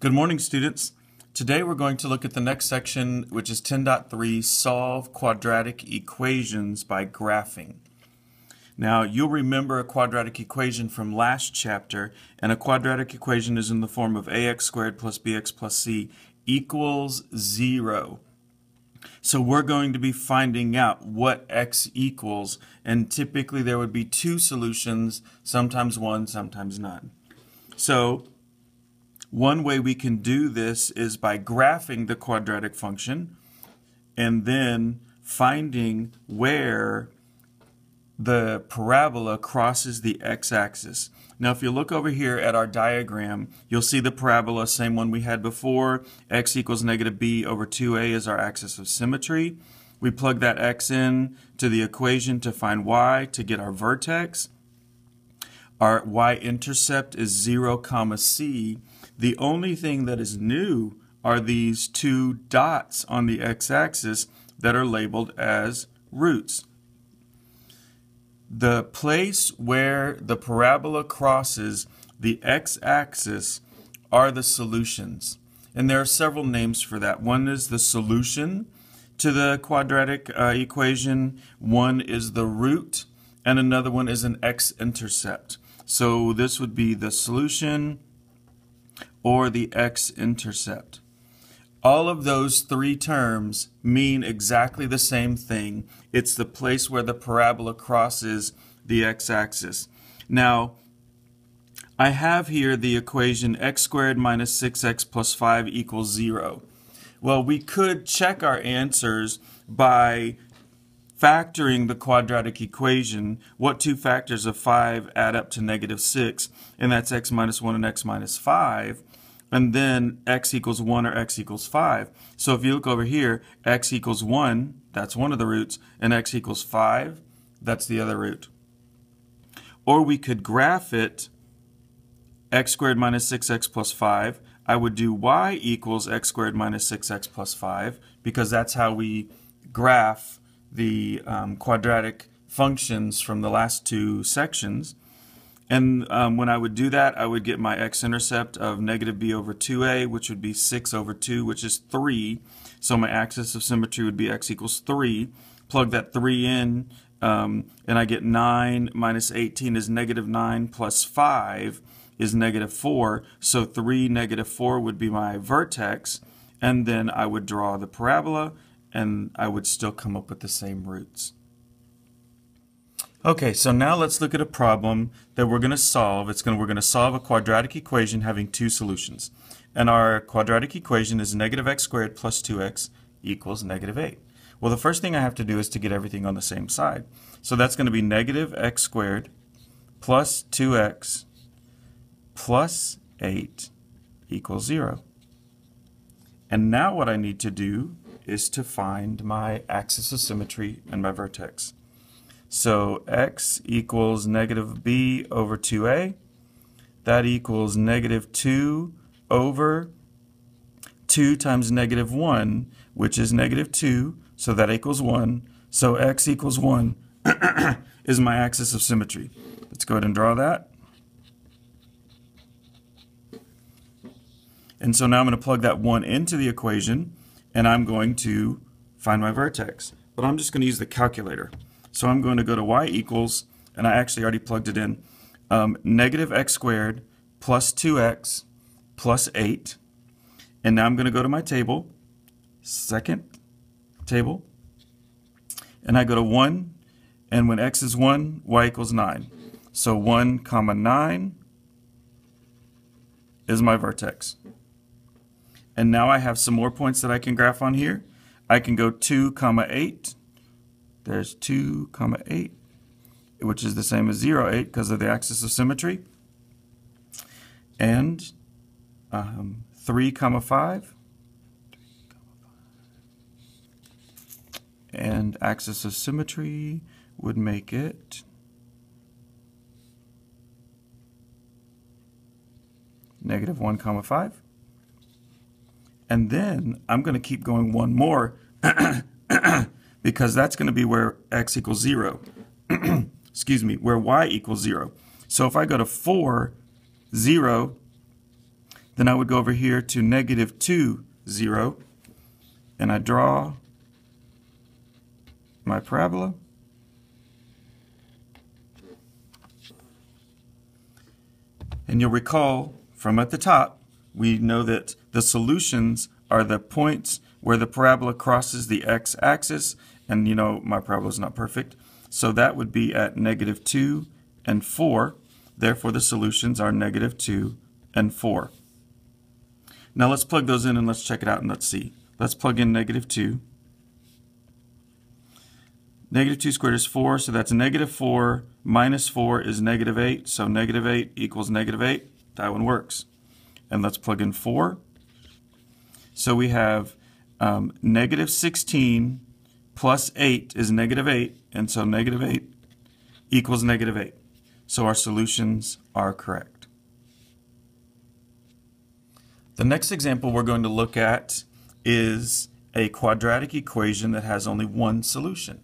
Good morning, students. Today we're going to look at the next section, which is 10.3, Solve Quadratic Equations by Graphing. Now, you'll remember a quadratic equation from last chapter, and a quadratic equation is in the form of ax squared plus bx plus c equals 0. So we're going to be finding out what x equals, and typically there would be two solutions, sometimes one, sometimes none. So one way we can do this is by graphing the quadratic function and then finding where the parabola crosses the x-axis. Now if you look over here at our diagram, you'll see the parabola, same one we had before. X equals negative b over 2a is our axis of symmetry. We plug that x in to the equation to find y to get our vertex. Our y-intercept is 0, c. The only thing that is new are these two dots on the x-axis that are labeled as roots. The place where the parabola crosses the x-axis are the solutions. And there are several names for that. One is the solution to the quadratic equation, one is the root, and another one is an x-intercept. So this would be the solution or the x-intercept. All of those three terms mean exactly the same thing. It's the place where the parabola crosses the x-axis. Now, I have here the equation x squared minus 6x plus 5 equals 0. Well, we could check our answers by factoring the quadratic equation. What two factors of 5 add up to negative 6? And that's x minus 1 and x minus 5. And then x equals 1 or x equals 5. So if you look over here, x equals 1, that's one of the roots, and x equals 5, that's the other root. Or we could graph it, x squared minus 6x plus 5. I would do y equals x squared minus 6x plus 5, because that's how we graph the quadratic functions from the last two sections. And when I would do that, I would get my x-intercept of negative b over 2a, which would be 6 over 2, which is 3. So my axis of symmetry would be x equals 3. Plug that 3 in, and I get 9 minus 18 is negative 9 plus 5 is negative 4. So 3, negative 4 would be my vertex. And then I would draw the parabola, and I would still come up with the same roots. Okay, so now let's look at a problem that we're going to solve. We're going to solve a quadratic equation having two solutions. And our quadratic equation is negative x squared plus 2x equals negative 8. Well, the first thing I have to do is to get everything on the same side. So that's going to be negative x squared plus 2x plus 8 equals 0. And now what I need to do is to find my axis of symmetry and my vertex. So x equals negative b over 2a. That equals negative 2 over 2 times negative 1, which is negative 2, so that equals 1. So x equals 1 is my axis of symmetry. Let's go ahead and draw that. And so now I'm going to plug that 1 into the equation, and I'm going to find my vertex. But I'm just going to use the calculator. So I'm going to go to y equals, and I actually already plugged it in, negative x squared plus 2x plus 8. And now I'm going to go to my table, second table, and I go to 1, and when x is 1, y equals 9. So 1 comma 9 is my vertex. And now I have some more points that I can graph on here. I can go 2 comma 8. There's 2 comma 8, which is the same as 0, 8 because of the axis of symmetry. And 3 comma 5. And axis of symmetry would make it negative 1 comma 5. And then I'm going to keep going one more because that's going to be where x equals 0. Excuse me, where y equals 0. So if I go to 4, 0, Then I would go over here to -2, 0, and I draw my parabola. And you'll recall from at the top, we know that the solutions are the points where the parabola crosses the x-axis, and you know my parabola is not perfect, so that would be at -2 and 4. Therefore, the solutions are -2 and 4. Now let's plug those in and let's check it out and let's see. Let's plug in -2. -2 squared is 4, so that's -4 minus 4 is -8, so -8 equals -8. That one works. And let's plug in 4. So we have -16 plus 8 is -8, and so -8 equals -8. So our solutions are correct. The next example we're going to look at is a quadratic equation that has only one solution.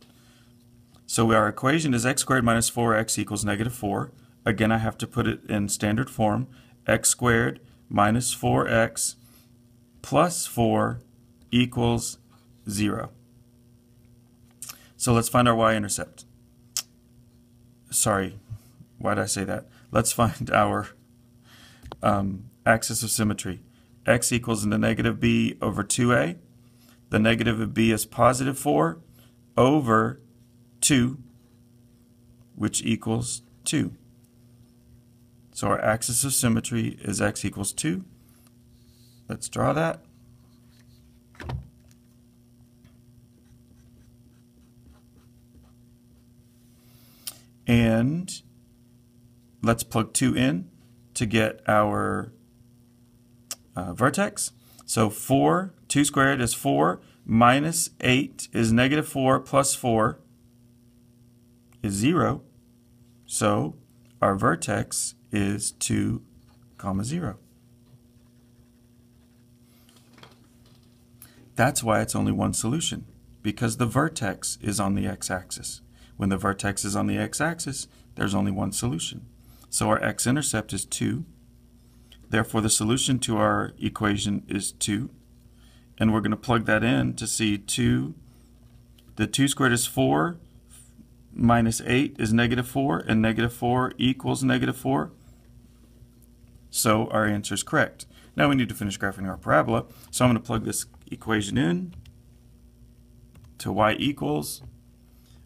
So our equation is x squared minus 4x equals -4. Again, I have to put it in standard form. X squared minus 4x plus 4 equals 0. So let's find our y-intercept. Sorry, why did I say that? Let's find our axis of symmetry. X equals the negative b over 2a. The negative of b is positive 4 over 2, which equals 2. So our axis of symmetry is x equals 2. Let's draw that. And let's plug 2 in to get our vertex. So 2 squared is 4, minus 8 is -4, plus 4 is 0. So our vertex is 2, 0. That's why it's only one solution, because the vertex is on the x-axis. When the vertex is on the x-axis, there's only one solution. So our x-intercept is 2. Therefore, the solution to our equation is 2. And we're going to plug that in to see 2. The 2 squared is 4, minus 8 is -4, and -4 equals -4. So our answer is correct. Now we need to finish graphing our parabola. So I'm going to plug this equation in to y equals.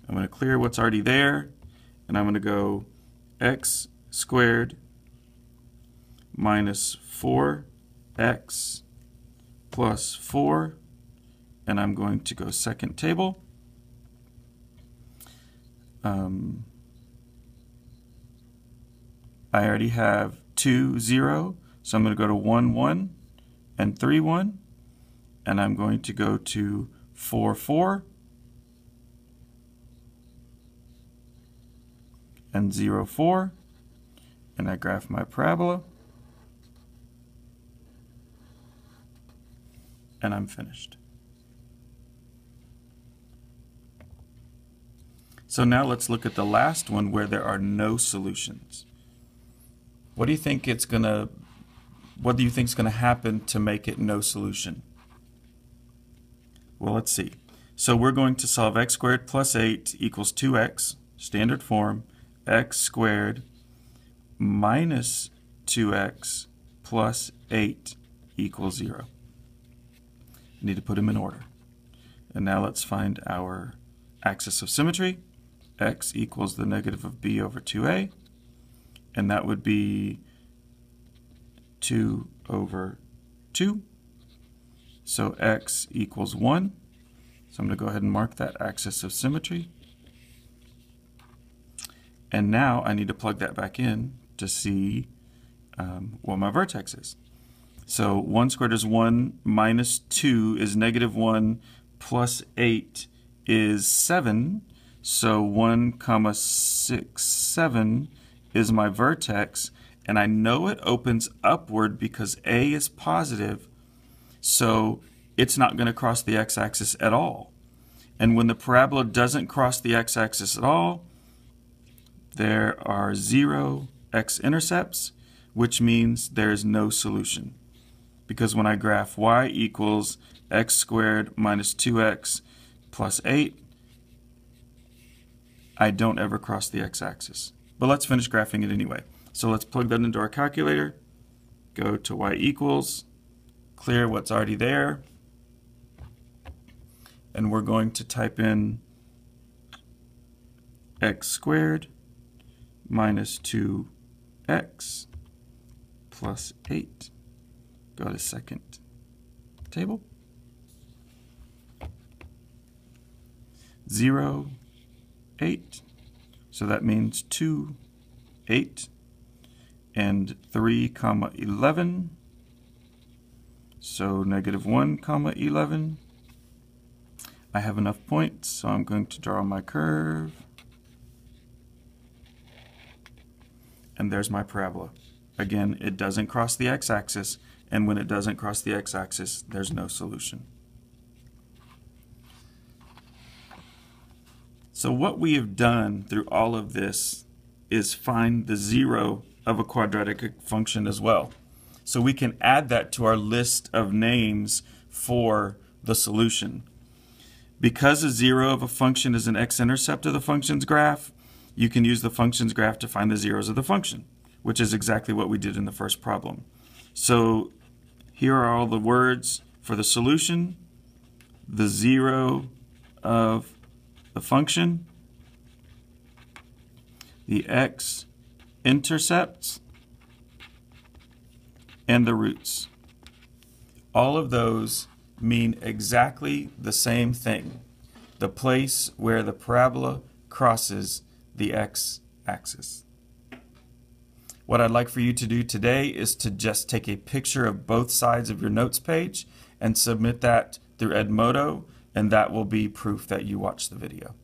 I'm going to clear what's already there, and I'm going to go x squared minus 4x plus 4, and I'm going to go second table. I already have 2, 0, so I'm going to go to 1, 1, and 3, 1, and I'm going to go to 4, 4, and 0, 4, and I graph my parabola, and I'm finished. So now let's look at the last one where there are no solutions. What do you think is going to happen to make it no solution? Well, let's see. So we're going to solve x squared plus 8 equals 2x, standard form, x squared minus 2x plus 8 equals 0. I need to put them in order. And now let's find our axis of symmetry. X equals the negative of b over 2a, and that would be 2 over 2. So x equals 1. So I'm going to go ahead and mark that axis of symmetry. And now I need to plug that back in to see what my vertex is. So 1 squared is 1, minus 2 is -1, plus 8 is 7. So 1, 6, 7 is my vertex, and I know it opens upward because A is positive, so it's not going to cross the x-axis at all. And when the parabola doesn't cross the x-axis at all, there are 0 x-intercepts, which means there is no solution. because when I graph y equals x squared minus 2x plus 8, I don't ever cross the x-axis. But let's finish graphing it anyway. So let's plug that into our calculator, go to y equals, clear what's already there, and we're going to type in x squared minus 2x plus 8. Go to second table. 0, 8. So that means 2, 8, and 3, comma 11. So negative 1, comma 11. I have enough points, so I'm going to draw my curve. And there's my parabola. Again, it doesn't cross the x-axis, and when it doesn't cross the x-axis, there's no solution. So what we have done through all of this is find the zero of a quadratic function as well. So we can add that to our list of names for the solution. Because a zero of a function is an x-intercept of the function's graph, you can use the function's graph to find the zeros of the function, which is exactly what we did in the first problem. So here are all the words for the solution, the zero of the function, the x-intercepts, and the roots. All of those mean exactly the same thing, the place where the parabola crosses the x-axis. What I'd like for you to do today is to just take a picture of both sides of your notes page and submit that through Edmodo, and that will be proof that you watched the video.